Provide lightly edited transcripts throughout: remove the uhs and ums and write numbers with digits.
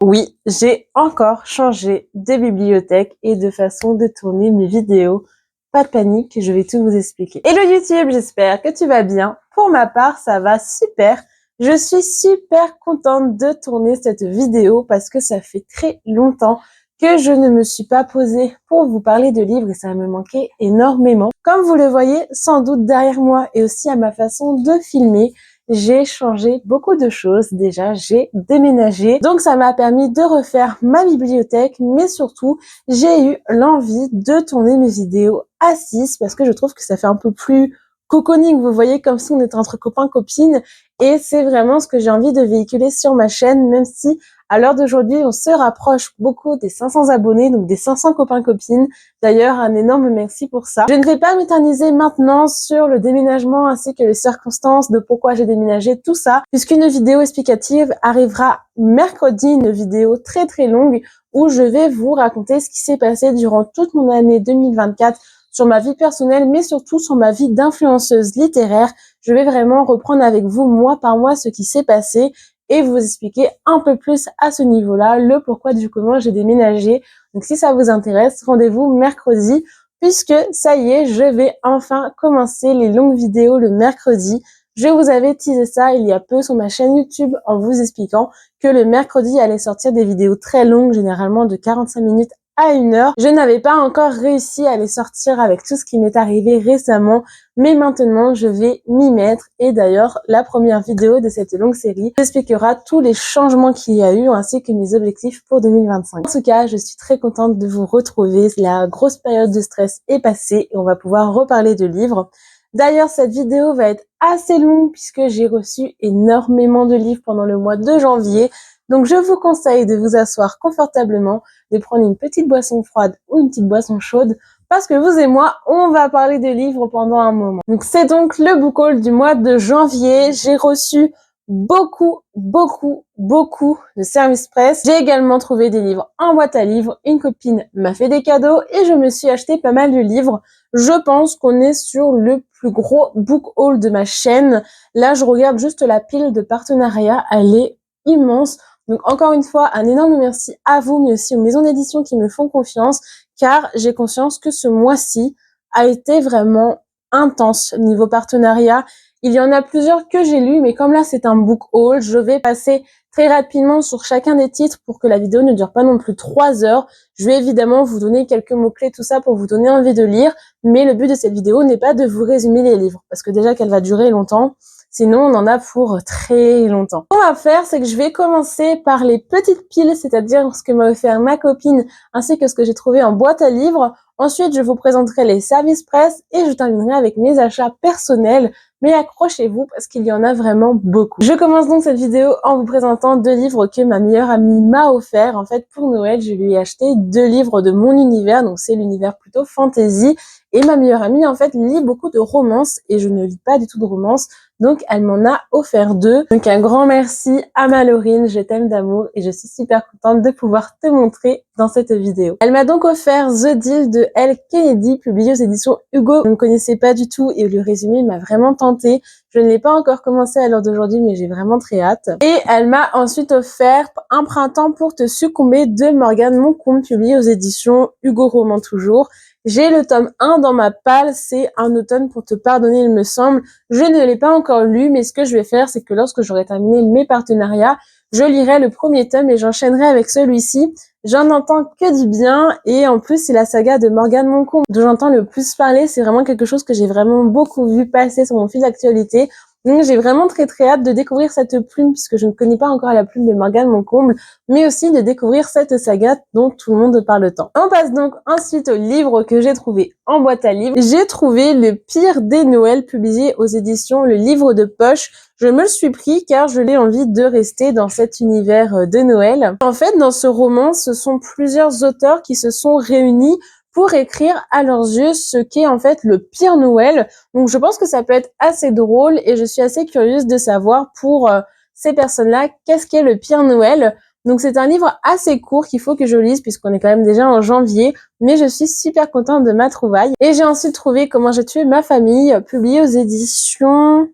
Oui, j'ai encore changé de bibliothèque et de façon de tourner mes vidéos. Pas de panique, je vais tout vous expliquer. Hello YouTube, j'espère que tu vas bien. Pour ma part, ça va super. Je suis super contente de tourner cette vidéo parce que ça fait très longtemps que je ne me suis pas posée pour vous parler de livres et ça me manquait énormément. Comme vous le voyez sans doute derrière moi et aussi à ma façon de filmer, j'ai changé beaucoup de choses. Déjà, j'ai déménagé. Donc, ça m'a permis de refaire ma bibliothèque, mais surtout, j'ai eu l'envie de tourner mes vidéos assises parce que je trouve que ça fait un peu plus cocooning. Vous voyez, comme si on était entre copains, copines. Et c'est vraiment ce que j'ai envie de véhiculer sur ma chaîne, même si à l'heure d'aujourd'hui, on se rapproche beaucoup des 500 abonnés, donc des 500 copains-copines. D'ailleurs, un énorme merci pour ça. Je ne vais pas m'éterniser maintenant sur le déménagement ainsi que les circonstances de pourquoi j'ai déménagé, tout ça, puisqu'une vidéo explicative arrivera mercredi, une vidéo très longue où je vais vous raconter ce qui s'est passé durant toute mon année 2024 sur ma vie personnelle, mais surtout sur ma vie d'influenceuse littéraire. Je vais vraiment reprendre avec vous, mois par mois, ce qui s'est passé et vous expliquer un peu plus à ce niveau-là le pourquoi du comment j'ai déménagé. Donc si ça vous intéresse, rendez-vous mercredi puisque ça y est, je vais enfin commencer les longues vidéos le mercredi. Je vous avais teasé ça il y a peu sur ma chaîne YouTube en vous expliquant que le mercredi allait sortir des vidéos très longues, généralement de 45 minutes à 1 heure. Je n'avais pas encore réussi à les sortir avec tout ce qui m'est arrivé récemment, mais maintenant je vais m'y mettre. Et d'ailleurs, la première vidéo de cette longue série expliquera tous les changements qu'il y a eu ainsi que mes objectifs pour 2025. En tout cas, je suis très contente de vous retrouver. La grosse période de stress est passée et on va pouvoir reparler de livres. D'ailleurs, cette vidéo va être assez longue puisque j'ai reçu énormément de livres pendant le mois de janvier. Donc, je vous conseille de vous asseoir confortablement, de prendre une petite boisson froide ou une petite boisson chaude parce que vous et moi, on va parler de livres pendant un moment. Donc, c'est donc le book haul du mois de janvier. J'ai reçu beaucoup de service presse. J'ai également trouvé des livres en boîte à livres. Une copine m'a fait des cadeaux et je me suis acheté pas mal de livres. Je pense qu'on est sur le plus gros book haul de ma chaîne. Là, je regarde juste la pile de partenariats. Elle est immense. Donc, encore une fois, un énorme merci à vous, mais aussi aux maisons d'édition qui me font confiance, car j'ai conscience que ce mois-ci a été vraiment intense niveau partenariat. Il y en a plusieurs que j'ai lus, mais comme là, c'est un book haul, je vais passer très rapidement sur chacun des titres pour que la vidéo ne dure pas non plus 3 heures. Je vais évidemment vous donner quelques mots-clés, tout ça, pour vous donner envie de lire, mais le but de cette vidéo n'est pas de vous résumer les livres, parce que déjà qu'elle va durer longtemps, sinon on en a pour très longtemps. Ce qu'on va faire, c'est que je vais commencer par les petites piles, c'est-à-dire ce que m'a offert ma copine, ainsi que ce que j'ai trouvé en boîte à livres. Ensuite, je vous présenterai les services presse et je terminerai avec mes achats personnels. Mais accrochez-vous parce qu'il y en a vraiment beaucoup. Je commence donc cette vidéo en vous présentant 2 livres que ma meilleure amie m'a offert. En fait, pour Noël, je lui ai acheté 2 livres de mon univers, donc c'est l'univers plutôt fantasy. Et ma meilleure amie, en fait, lit beaucoup de romances et je ne lis pas du tout de romances. Donc, elle m'en a offert 2. Donc, un grand merci à Malorine, je t'aime d'amour et je suis super contente de pouvoir te montrer dans cette vidéo. Elle m'a donc offert The Deal de Elle Kennedy, publié aux éditions Hugo. Je ne connaissais pas du tout et le résumé m'a vraiment tenté. Je ne l'ai pas encore commencé à l'heure d'aujourd'hui, mais j'ai vraiment très hâte. Et elle m'a ensuite offert Un printemps pour te succomber de Morgane Moncombe, publié aux éditions Hugo Roman toujours. J'ai le tome 1 dans ma palle, c'est Un automne pour te pardonner, il me semble. Je ne l'ai pas encore lu, mais ce que je vais faire, c'est que lorsque j'aurai terminé mes partenariats, je lirai le premier tome et j'enchaînerai avec celui-ci. J'en entends que du bien et en plus, c'est la saga de Morgane Moncombe dont j'entends le plus parler. C'est vraiment quelque chose que j'ai vraiment beaucoup vu passer sur mon fil d'actualité. Donc j'ai vraiment très hâte de découvrir cette plume puisque je ne connais pas encore la plume de Morgane Moncombe, mais aussi de découvrir cette saga dont tout le monde parle tant. On passe donc ensuite au livre que j'ai trouvé en boîte à livres. J'ai trouvé Le pire des Noëls, publié aux éditions Le Livre de Poche. Je me le suis pris car je l'ai envie de rester dans cet univers de Noël. En fait, dans ce roman, ce sont plusieurs auteurs qui se sont réunis pour écrire à leurs yeux ce qu'est en fait le pire Noël. Donc je pense que ça peut être assez drôle et je suis assez curieuse de savoir pour ces personnes-là qu'est-ce qu'est le pire Noël. Donc c'est un livre assez court qu'il faut que je lise puisqu'on est quand même déjà en janvier, mais je suis super contente de ma trouvaille. Et j'ai ensuite trouvé Comment j'ai tué ma famille, publié aux éditions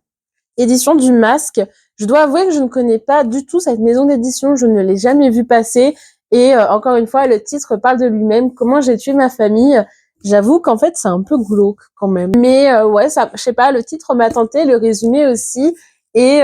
du Masque. Je dois avouer que je ne connais pas du tout cette maison d'édition, je ne l'ai jamais vue passer. Et encore une fois, le titre parle de lui-même, Comment j'ai tué ma famille. J'avoue qu'en fait, c'est un peu glauque quand même. Mais ouais, ça, je sais pas, le titre m'a tenté, le résumé aussi. Et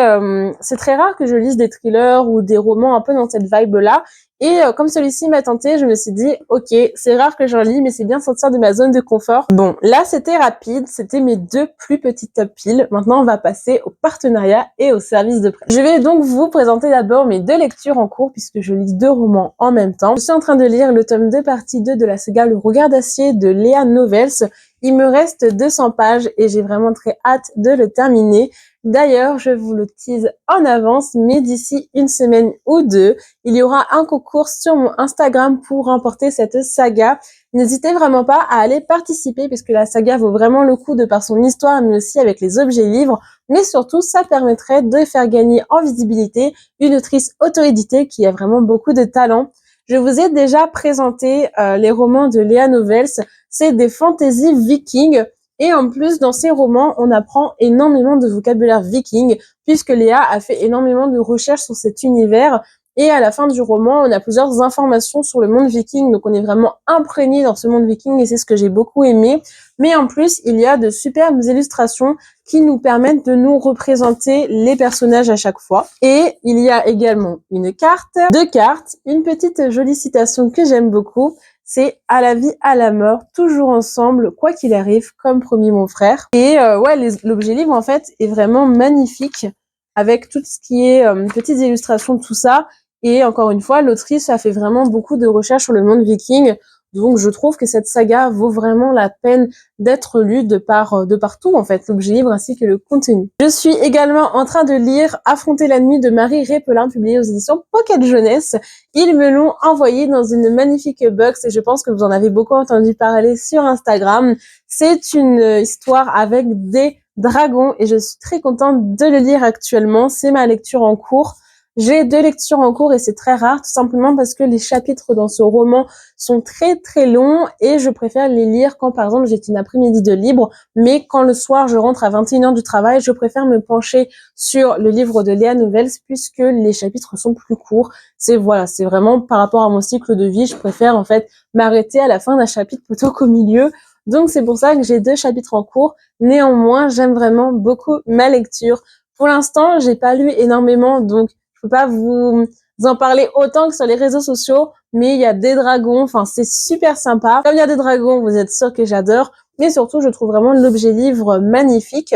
c'est très rare que je lise des thrillers ou des romans un peu dans cette vibe-là. Et comme celui-ci m'a tenté, je me suis dit, ok, c'est rare que j'en lis, mais c'est bien de sortir de ma zone de confort. Bon, là, c'était rapide, c'était mes deux plus petites top piles. Maintenant, on va passer au partenariat et au service de presse. Je vais donc vous présenter d'abord mes deux lectures en cours, puisque je lis deux romans en même temps. Je suis en train de lire le tome 2, partie 2 de la saga Le Regard d'Acier de Léa Novels. Il me reste 200 pages et j'ai vraiment très hâte de le terminer. D'ailleurs, je vous le tease en avance, mais d'ici une semaine ou deux, il y aura un concours sur mon Instagram pour remporter cette saga. N'hésitez vraiment pas à aller participer puisque la saga vaut vraiment le coup de par son histoire, mais aussi avec les objets livres. Mais surtout, ça permettrait de faire gagner en visibilité une autrice auto-éditée qui a vraiment beaucoup de talent. Je vous ai déjà présenté les romans de Léa Novels. C'est des fantaisies vikings. Et en plus, dans ces romans, on apprend énormément de vocabulaire viking, puisque Léa a fait énormément de recherches sur cet univers. Et à la fin du roman, on a plusieurs informations sur le monde viking, donc on est vraiment imprégné dans ce monde viking, et c'est ce que j'ai beaucoup aimé. Mais en plus, il y a de superbes illustrations qui nous permettent de nous représenter les personnages à chaque fois. Et il y a également une carte, deux cartes, une petite jolie citation que j'aime beaucoup. C'est à la vie, à la mort, toujours ensemble, quoi qu'il arrive, comme promis mon frère. Et ouais, l'objet livre en fait est vraiment magnifique avec tout ce qui est petites illustrations, tout ça. Et encore une fois, l'autrice a fait vraiment beaucoup de recherches sur le monde viking. Donc je trouve que cette saga vaut vraiment la peine d'être lue de partout en fait, l'objet livre ainsi que le contenu. Je suis également en train de lire Affronter la nuit de Marie Répelin, publié aux éditions Pocket Jeunesse. Ils me l'ont envoyé dans une magnifique box et je pense que vous en avez beaucoup entendu parler sur Instagram. C'est une histoire avec des dragons et je suis très contente de le lire actuellement. C'est ma lecture en cours. J'ai deux lectures en cours et c'est très rare, tout simplement parce que les chapitres dans ce roman sont très très longs et je préfère les lire quand par exemple j'ai une après-midi de libre, mais quand le soir je rentre à 21h du travail, je préfère me pencher sur le livre de Léa Novels puisque les chapitres sont plus courts. C'est vraiment par rapport à mon cycle de vie, je préfère en fait m'arrêter à la fin d'un chapitre plutôt qu'au milieu. Donc c'est pour ça que j'ai deux chapitres en cours. Néanmoins, j'aime vraiment beaucoup ma lecture. Pour l'instant, j'ai pas lu énormément, donc je peux pas vous en parler autant que sur les réseaux sociaux, mais il y a des dragons, enfin c'est super sympa. Comme il y a des dragons, vous êtes sûr que j'adore, mais surtout je trouve vraiment l'objet livre magnifique.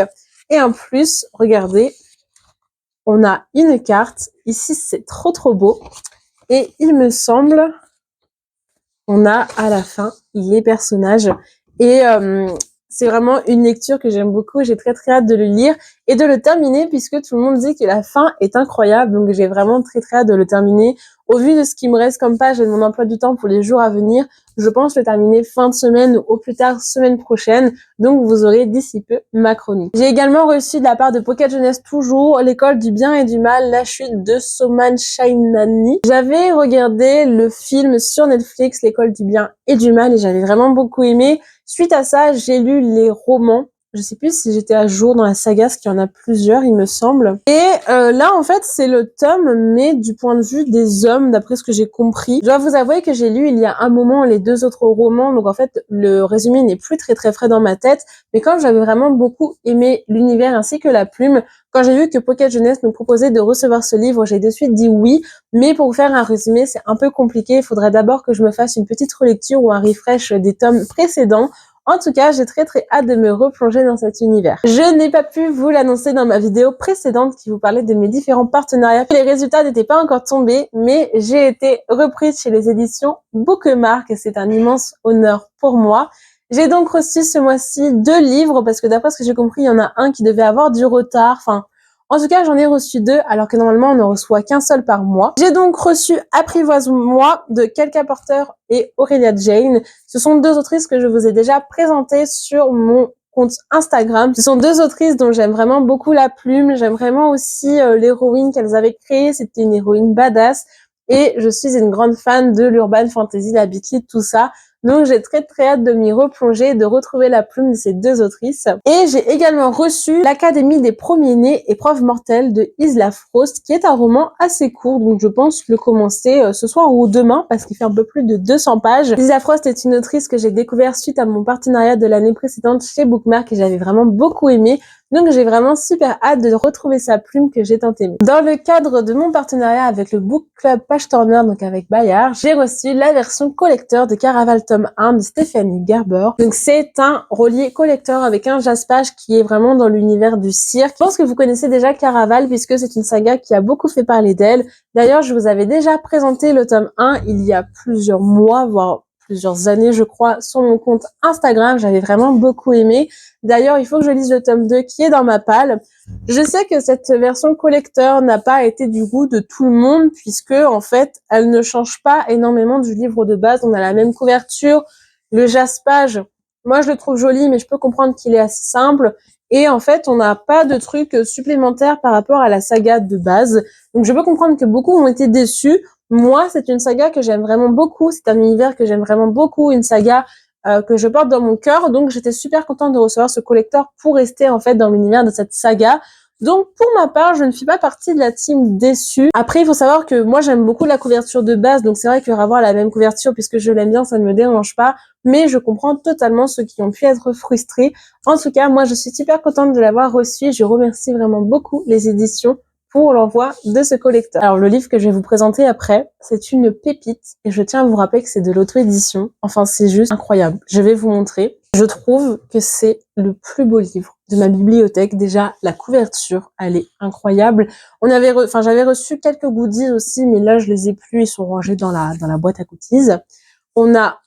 Et en plus, regardez, on a une carte, ici c'est trop trop beau, et il me semble, on a à la fin les personnages, et c'est vraiment une lecture que j'aime beaucoup, j'ai très très hâte de le lire et de le terminer puisque tout le monde dit que la fin est incroyable, donc j'ai vraiment très très hâte de le terminer. Au vu de ce qui me reste comme page et de mon emploi du temps pour les jours à venir, je pense le terminer fin de semaine ou au plus tard semaine prochaine, donc vous aurez d'ici peu ma chronique. J'ai également reçu de la part de Pocket Jeunesse toujours L'école du bien et du mal, la chute de Soman Shainani. J'avais regardé le film sur Netflix, L'école du bien et du mal, et j'avais vraiment beaucoup aimé. Suite à ça, j'ai lu les romans. Je sais plus si j'étais à jour dans la saga, parce qu'il y en a plusieurs, il me semble. Et là, en fait, c'est le tome, mais du point de vue des hommes, d'après ce que j'ai compris. Je dois vous avouer que j'ai lu il y a un moment les deux autres romans, donc en fait, le résumé n'est plus très très frais dans ma tête. Mais comme j'avais vraiment beaucoup aimé l'univers ainsi que la plume, quand j'ai vu que Pocket Jeunesse nous proposait de recevoir ce livre, j'ai de suite dit oui. Mais pour faire un résumé, c'est un peu compliqué. Il faudrait d'abord que je me fasse une petite relecture ou un refresh des tomes précédents. En tout cas, j'ai très très hâte de me replonger dans cet univers. Je n'ai pas pu vous l'annoncer dans ma vidéo précédente qui vous parlait de mes différents partenariats. Les résultats n'étaient pas encore tombés, mais j'ai été reprise chez les éditions Bookmark et c'est un immense honneur pour moi. J'ai donc reçu ce mois-ci 2 livres parce que d'après ce que j'ai compris, il y en a un qui devait avoir du retard. Enfin, en tout cas, j'en ai reçu 2 alors que normalement, on ne reçoit qu'un seul par mois. J'ai donc reçu Apprivoise-moi de Kelka Porter et Aurélia Jane. Ce sont 2 autrices que je vous ai déjà présentées sur mon compte Instagram. Ce sont 2 autrices dont j'aime vraiment beaucoup la plume. J'aime vraiment aussi l'héroïne qu'elles avaient créée. C'était une héroïne badass. Et je suis une grande fan de l'urban fantasy, la beat lit, tout ça. Donc j'ai très hâte de m'y replonger et de retrouver la plume de ces deux autrices. Et j'ai également reçu l'Académie des premiers-nés, épreuve mortelle de Isla Frost, qui est un roman assez court, donc je pense le commencer ce soir ou demain parce qu'il fait un peu plus de 200 pages. Isla Frost est une autrice que j'ai découvert suite à mon partenariat de l'année précédente chez Bookmark et j'avais vraiment beaucoup aimé. Donc j'ai vraiment super hâte de retrouver sa plume que j'ai tant aimée. Dans le cadre de mon partenariat avec le Book Club Page Turner, donc avec Bayard, j'ai reçu la version collector de Caraval tome 1 de Stéphanie Gerber. Donc c'est un relié collector avec un jaspage qui est vraiment dans l'univers du cirque. Je pense que vous connaissez déjà Caraval puisque c'est une saga qui a beaucoup fait parler d'elle. D'ailleurs, je vous avais déjà présenté le tome 1 il y a plusieurs mois, voire plusieurs années, je crois, sur mon compte Instagram. J'avais vraiment beaucoup aimé. D'ailleurs, il faut que je lise le tome 2 qui est dans ma palle. Je sais que cette version collector n'a pas été du goût de tout le monde puisque, en fait, elle ne change pas énormément du livre de base. On a la même couverture, le jaspage. Moi, je le trouve joli, mais je peux comprendre qu'il est assez simple. Et en fait, on n'a pas de trucs supplémentaires par rapport à la saga de base. Donc, je peux comprendre que beaucoup ont été déçus. Moi, c'est une saga que j'aime vraiment beaucoup. C'est un univers que j'aime vraiment beaucoup. Une saga que je porte dans mon cœur. Donc, j'étais super contente de recevoir ce collector pour rester en fait dans l'univers de cette saga. Donc, pour ma part, je ne suis pas partie de la team déçue. Après, il faut savoir que moi, j'aime beaucoup la couverture de base. Donc, c'est vrai que avoir la même couverture, puisque je l'aime bien, ça ne me dérange pas. Mais je comprends totalement ceux qui ont pu être frustrés. En tout cas, moi, je suis super contente de l'avoir reçu. Je remercie vraiment beaucoup les éditions pour l'envoi de ce collector. Alors, le livre que je vais vous présenter après, c'est une pépite et je tiens à vous rappeler que c'est de l'auto-édition. Enfin, c'est juste incroyable. Je vais vous montrer. Je trouve que c'est le plus beau livre de ma bibliothèque. Déjà, la couverture, elle est incroyable. J'avais reçu quelques goodies aussi, mais là, je les ai plus. Ils sont rangés dans la boîte à cookies. On a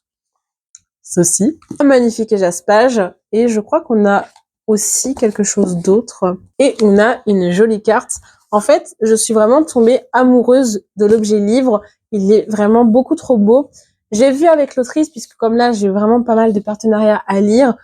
ceci, un magnifique jaspage et je crois qu'on a aussi quelque chose d'autre. Et on a une jolie carte. En fait, je suis vraiment tombée amoureuse de l'objet livre. Il est vraiment beaucoup trop beau. J'ai vu avec l'autrice, puisque comme là, j'ai vraiment pas mal de partenariats à lire,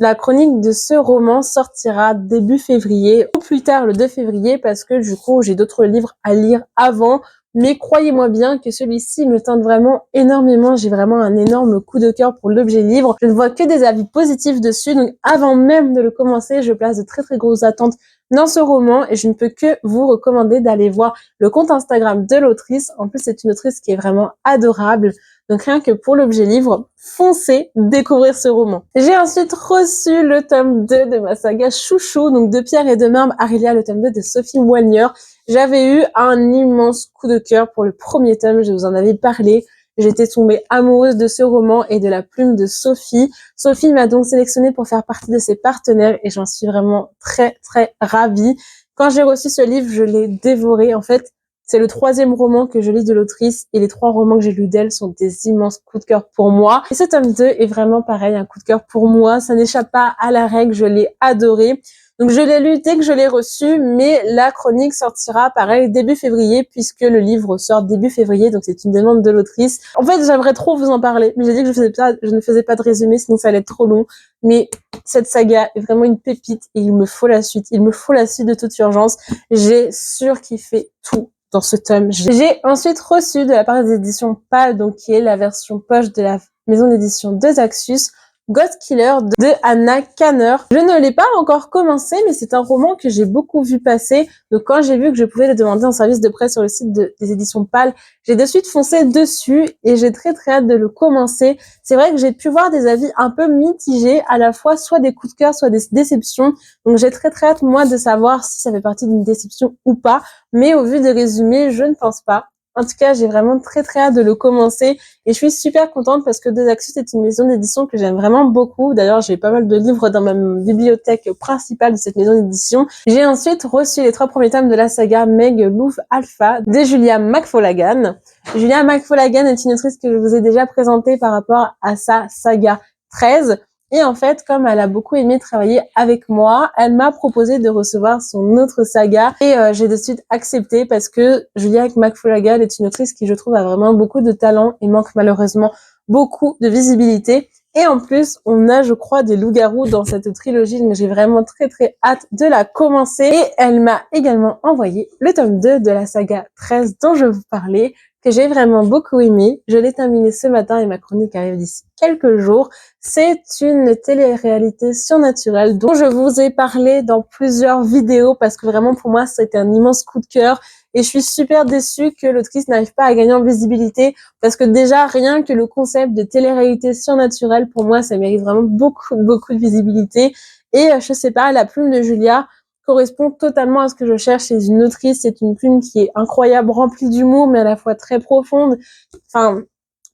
la chronique de ce roman sortira début février, ou plus tard le 2 février, parce que du coup, j'ai d'autres livres à lire avant. Mais croyez-moi bien que celui-ci me tente vraiment énormément. J'ai vraiment un énorme coup de cœur pour l'objet livre. Je ne vois que des avis positifs dessus. Donc avant même de le commencer, je place de très grosses attentes dans ce roman et je ne peux que vous recommander d'aller voir le compte Instagram de l'autrice. En plus, c'est une autrice qui est vraiment adorable. Donc rien que pour l'objet livre, foncez découvrir ce roman. J'ai ensuite reçu le tome 2 de ma saga Chouchou, donc de Pierre et de Marbre, Arilia, le tome 2 de Sophie Moigneur. J'avais eu un immense coup de cœur pour le premier tome, je vous en avais parlé. J'étais tombée amoureuse de ce roman et de la plume de Sophie. Sophie m'a donc sélectionnée pour faire partie de ses partenaires et j'en suis vraiment très ravie. Quand j'ai reçu ce livre, je l'ai dévoré. En fait, c'est le 3e roman que je lis de l'autrice et les 3 romans que j'ai lus d'elle sont des immenses coups de cœur pour moi. Et ce tome 2 est vraiment pareil, un coup de cœur pour moi. Ça n'échappe pas à la règle, je l'ai adoré. Donc je l'ai lu dès que je l'ai reçu, mais la chronique sortira pareil début février puisque le livre sort début février, donc c'est une demande de l'autrice. En fait, j'aimerais trop vous en parler, mais j'ai dit que je ne faisais pas de résumé, sinon ça allait être trop long. Mais cette saga est vraiment une pépite et il me faut la suite. Il me faut la suite de toute urgence. J'ai surkiffé tout dans ce tome. J'ai ensuite reçu de la part des éditions PAL, donc qui est la version poche de la maison d'édition de Zaxus, Ghost Killer de Anna Kanner. Je ne l'ai pas encore commencé, mais c'est un roman que j'ai beaucoup vu passer. Donc quand j'ai vu que je pouvais le demander en service de presse sur le site des éditions PAL, j'ai de suite foncé dessus et j'ai très hâte de le commencer. C'est vrai que j'ai pu voir des avis un peu mitigés, à la fois soit des coups de cœur, soit des déceptions. Donc j'ai très hâte moi de savoir si ça fait partie d'une déception ou pas. Mais au vu des résumés, je ne pense pas. En tout cas, j'ai vraiment très hâte de le commencer et je suis super contente parce que Zaxus est une maison d'édition que j'aime vraiment beaucoup. D'ailleurs, j'ai pas mal de livres dans ma bibliothèque principale de cette maison d'édition. J'ai ensuite reçu les 3 premiers tomes de la saga Meg Louf Alpha de Julia McFolaghan. Julia McFolaghan est une autrice que je vous ai déjà présentée par rapport à sa saga 13. Et en fait, comme elle a beaucoup aimé travailler avec moi, elle m'a proposé de recevoir son autre saga et j'ai de suite accepté parce que Julia McFolaghan est une autrice qui, je trouve, a vraiment beaucoup de talent et manque malheureusement beaucoup de visibilité. Et en plus, on a, je crois, des loups-garous dans cette trilogie, donc j'ai vraiment très hâte de la commencer. Et elle m'a également envoyé le tome 2 de la saga 13 dont je vous parlais, que j'ai vraiment beaucoup aimé. Je l'ai terminé ce matin et ma chronique arrive d'ici quelques jours. C'est une télé-réalité surnaturelle dont je vous ai parlé dans plusieurs vidéos parce que vraiment pour moi c'était un immense coup de cœur et je suis super déçue que l'autrice n'arrive pas à gagner en visibilité parce que déjà rien que le concept de télé-réalité surnaturelle pour moi ça mérite vraiment beaucoup de visibilité et je sais pas, la plume de Julia correspond totalement à ce que je cherche chez une autrice. C'est une plume qui est incroyable, remplie d'humour, mais à la fois très profonde. Enfin,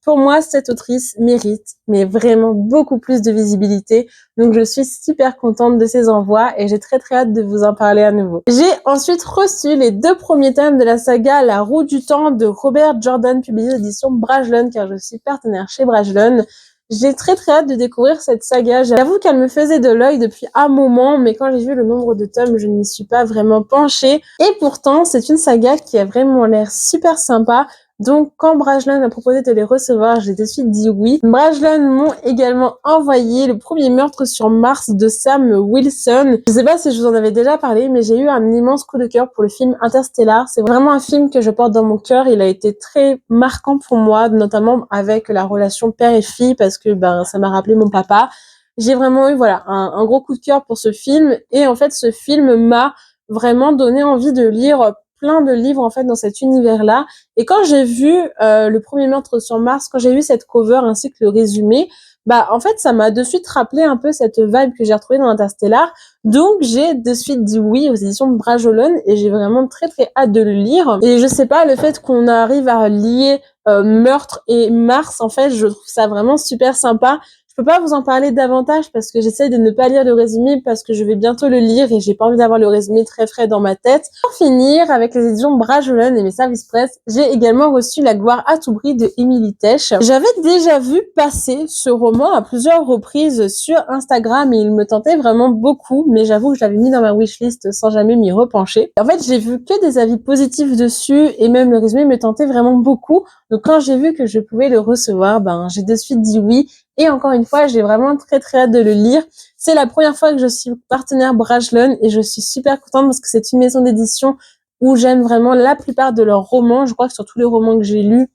pour moi, cette autrice mérite, mais vraiment beaucoup plus de visibilité. Donc, je suis super contente de ses envois et j'ai très hâte de vous en parler à nouveau. J'ai ensuite reçu les 2 premiers tomes de la saga La Roue du Temps de Robert Jordan, publié aux éditions Brajlon, car je suis partenaire chez Brajlon. J'ai très hâte de découvrir cette saga. J'avoue qu'elle me faisait de l'œil depuis un moment, mais quand j'ai vu le nombre de tomes, je ne m'y suis pas vraiment penchée. Et pourtant, c'est une saga qui a vraiment l'air super sympa. Donc, quand Brajlon m'a proposé de les recevoir, j'ai de suite dit oui. Brajlon m'ont également envoyé Le Premier Meurtre sur Mars de Sam Wilson. Je sais pas si je vous en avais déjà parlé, mais j'ai eu un immense coup de cœur pour le film Interstellar. C'est vraiment un film que je porte dans mon cœur. Il a été très marquant pour moi, notamment avec la relation père et fille, parce que ça m'a rappelé mon papa. J'ai vraiment eu un gros coup de cœur pour ce film. Et en fait, ce film m'a vraiment donné envie de lire plein de livres en fait dans cet univers-là. Et quand j'ai vu Le Premier Meurtre sur Mars, quand j'ai vu cette cover ainsi que le résumé, en fait ça m'a de suite rappelé un peu cette vibe que j'ai retrouvée dans Interstellar. Donc j'ai de suite dit oui aux éditions de Brajlon et j'ai vraiment très hâte de le lire. Et je sais pas, le fait qu'on arrive à lier meurtre et Mars, en fait, je trouve ça vraiment super sympa. Je peux pas vous en parler davantage parce que j'essaye de ne pas lire le résumé parce que je vais bientôt le lire et j'ai pas envie d'avoir le résumé très frais dans ma tête. Pour finir, avec les éditions Brajlon et mes services presse, j'ai également reçu La Gloire à tout prix de Émilie Tesch. J'avais déjà vu passer ce roman à plusieurs reprises sur Instagram et il me tentait vraiment beaucoup, mais j'avoue que je l'avais mis dans ma wishlist sans jamais m'y repencher. En fait, j'ai vu que des avis positifs dessus et même le résumé me tentait vraiment beaucoup. Donc quand j'ai vu que je pouvais le recevoir, j'ai de suite dit oui. Et encore une fois, j'ai vraiment très hâte de le lire. C'est la première fois que je suis partenaire Brajlon et je suis super contente parce que c'est une maison d'édition où j'aime vraiment la plupart de leurs romans. Je crois que sur tous les romans que j'ai lus,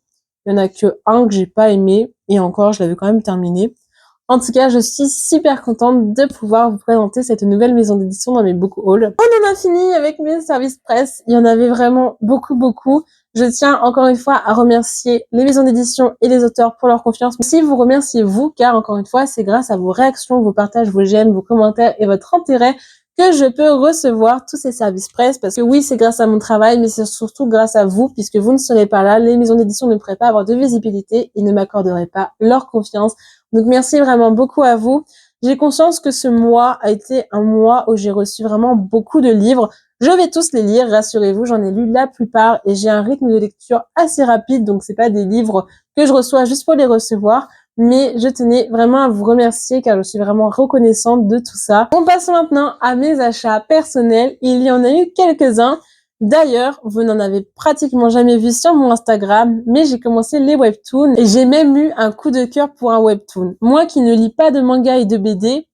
il y en a que un que j'ai pas aimé et encore, je l'avais quand même terminé. En tout cas, je suis super contente de pouvoir vous présenter cette nouvelle maison d'édition dans mes book hauls. On en a fini avec mes services presse. Il y en avait vraiment beaucoup. Je tiens encore une fois à remercier les maisons d'édition et les auteurs pour leur confiance. Si vous remerciez vous, car encore une fois, c'est grâce à vos réactions, vos partages, vos j'aime, vos commentaires et votre intérêt que je peux recevoir tous ces services presse. Parce que oui, c'est grâce à mon travail, mais c'est surtout grâce à vous, puisque vous ne serez pas là. Les maisons d'édition ne pourraient pas avoir de visibilité et ne m'accorderaient pas leur confiance. Donc merci vraiment beaucoup à vous. J'ai conscience que ce mois a été un mois où j'ai reçu vraiment beaucoup de livres. Je vais tous les lire, rassurez-vous, j'en ai lu la plupart et j'ai un rythme de lecture assez rapide, donc c'est pas des livres que je reçois juste pour les recevoir, mais je tenais vraiment à vous remercier car je suis vraiment reconnaissante de tout ça. On passe maintenant à mes achats personnels. Il y en a eu quelques-uns. D'ailleurs, vous n'en avez pratiquement jamais vu sur mon Instagram, mais j'ai commencé les webtoons et j'ai même eu un coup de cœur pour un webtoon. Moi qui ne lis pas de manga et de BD,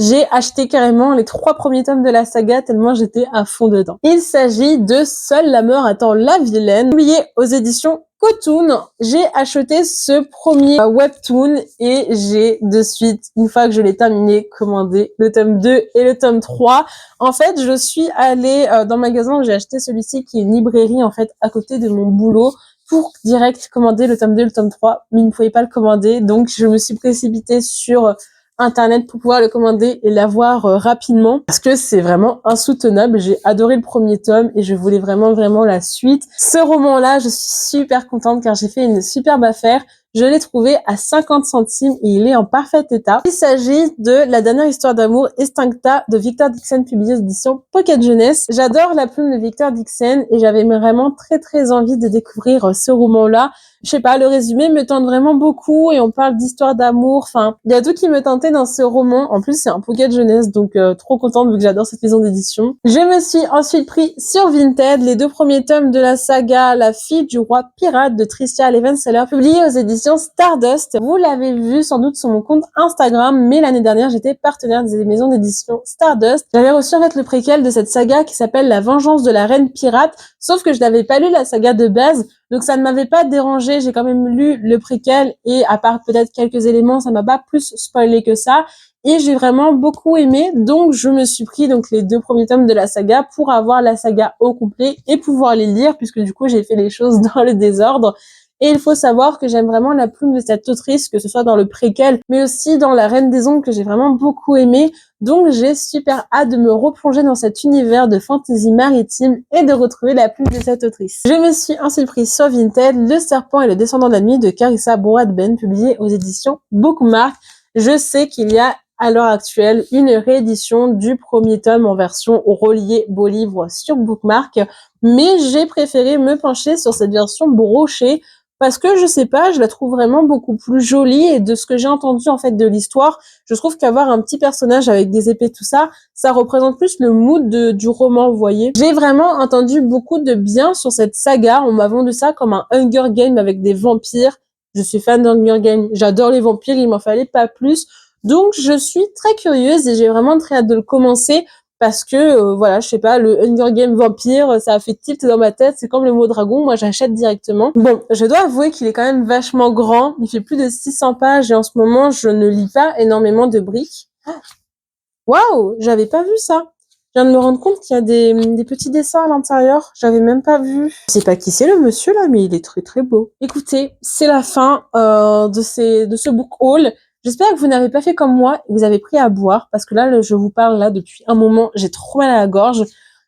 j'ai acheté carrément les 3 premiers tomes de la saga tellement j'étais à fond dedans. Il s'agit de Seule la mort attend la vilaine, publié aux éditions Cotoon. J'ai acheté ce premier webtoon et j'ai de suite, une fois que je l'ai terminé, commandé le tome 2 et le tome 3. En fait, je suis allée dans le magasin où j'ai acheté celui-ci qui est une librairie en fait à côté de mon boulot pour direct commander le tome 2 et le tome 3, mais il ne pouvait pas le commander, donc je me suis précipitée sur Internet pour pouvoir le commander et l'avoir rapidement parce que c'est vraiment insoutenable. J'ai adoré le premier tome et je voulais vraiment la suite. Ce roman-là, je suis super contente car j'ai fait une superbe affaire. Je l'ai trouvé à 50 centimes et il est en parfait état. Il s'agit de La dernière histoire d'amour Extincta de Victor Dixon, publié aux éditions Pocket Jeunesse. J'adore la plume de Victor Dixon et j'avais vraiment très envie de découvrir ce roman-là. Je sais pas, le résumé me tente vraiment beaucoup et on parle d'histoire d'amour. Enfin, il y a tout qui me tentait dans ce roman. En plus, c'est un Pocket Jeunesse, donc trop contente vu que j'adore cette maison d'édition. Je me suis ensuite pris sur Vinted les 2 premiers tomes de la saga La fille du roi pirate de Tricia Levenseller, publié aux éditions Stardust. Vous l'avez vu sans doute sur mon compte Instagram, mais l'année dernière, j'étais partenaire des maisons d'édition Stardust. J'avais reçu en fait le préquel de cette saga qui s'appelle La vengeance de la reine pirate, sauf que je n'avais pas lu la saga de base. Donc ça ne m'avait pas dérangé, j'ai quand même lu le préquel et à part peut-être quelques éléments, ça m'a pas plus spoilé que ça. Et j'ai vraiment beaucoup aimé, donc je me suis pris donc les 2 premiers tomes de la saga pour avoir la saga au complet et pouvoir les lire, puisque du coup j'ai fait les choses dans le désordre. Et il faut savoir que j'aime vraiment la plume de cette autrice, que ce soit dans le préquel, mais aussi dans La Reine des Ombres, que j'ai vraiment beaucoup aimé. Donc j'ai super hâte de me replonger dans cet univers de fantasy maritime et de retrouver la plume de cette autrice. Je me suis ensuite prise sur Vinted, Le Serpent et le Descendant de la Nuit de Carissa Broadbent, publié aux éditions Bookmark. Je sais qu'il y a à l'heure actuelle une réédition du premier tome en version reliée beau livre sur Bookmark, mais j'ai préféré me pencher sur cette version brochée parce que je sais pas, je la trouve vraiment beaucoup plus jolie et de ce que j'ai entendu en fait de l'histoire, je trouve qu'avoir un petit personnage avec des épées tout ça, ça représente plus le mood du roman, vous voyez. J'ai vraiment entendu beaucoup de bien sur cette saga, on m'a vendu ça comme un Hunger Game avec des vampires. Je suis fan d'Hunger Game, j'adore les vampires, il m'en fallait pas plus. Donc je suis très curieuse et j'ai vraiment très hâte de le commencer parce que voilà, je sais pas, le Hunger Game vampire, ça a fait tilt dans ma tête, c'est comme le mot dragon, moi j'achète directement. Bon, je dois avouer qu'il est quand même vachement grand, il fait plus de 600 pages et en ce moment, je ne lis pas énormément de briques. Waouh, j'avais pas vu ça. Je viens de me rendre compte qu'il y a des petits dessins à l'intérieur, j'avais même pas vu. Je sais pas qui c'est le monsieur là, mais il est très très beau. Écoutez, c'est la fin de ce book haul. J'espère que vous n'avez pas fait comme moi et vous avez pris à boire parce que là, je vous parle là depuis un moment, j'ai trop mal à la gorge.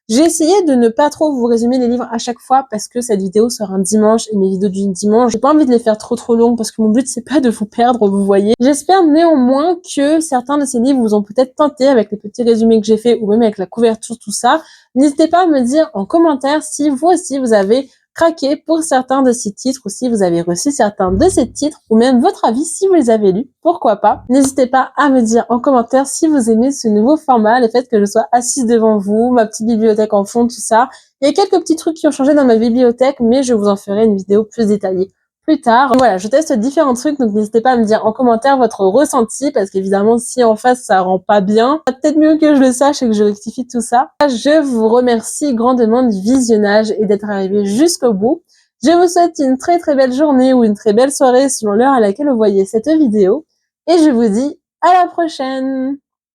J'ai essayé de ne pas trop vous résumer les livres à chaque fois parce que cette vidéo sort un dimanche et mes vidéos du dimanche, j'ai pas envie de les faire trop longues parce que mon but c'est pas de vous perdre, vous voyez. J'espère néanmoins que certains de ces livres vous ont peut-être tenté avec les petits résumés que j'ai fait ou même avec la couverture, tout ça. N'hésitez pas à me dire en commentaire si vous aussi vous avez craqué pour certains de ces titres ou si vous avez reçu certains de ces titres ou même votre avis si vous les avez lus, pourquoi pas. N'hésitez pas à me dire en commentaire si vous aimez ce nouveau format, le fait que je sois assise devant vous, ma petite bibliothèque en fond, tout ça. Il y a quelques petits trucs qui ont changé dans ma bibliothèque, mais je vous en ferai une vidéo plus détaillée plus tard. Voilà, je teste différents trucs, donc n'hésitez pas à me dire en commentaire votre ressenti, parce qu'évidemment, si en face ça rend pas bien, c'est peut-être mieux que je le sache et que je rectifie tout ça. Je vous remercie grandement du visionnage et d'être arrivé jusqu'au bout. Je vous souhaite une très très belle journée ou une très belle soirée selon l'heure à laquelle vous voyez cette vidéo, et je vous dis à la prochaine!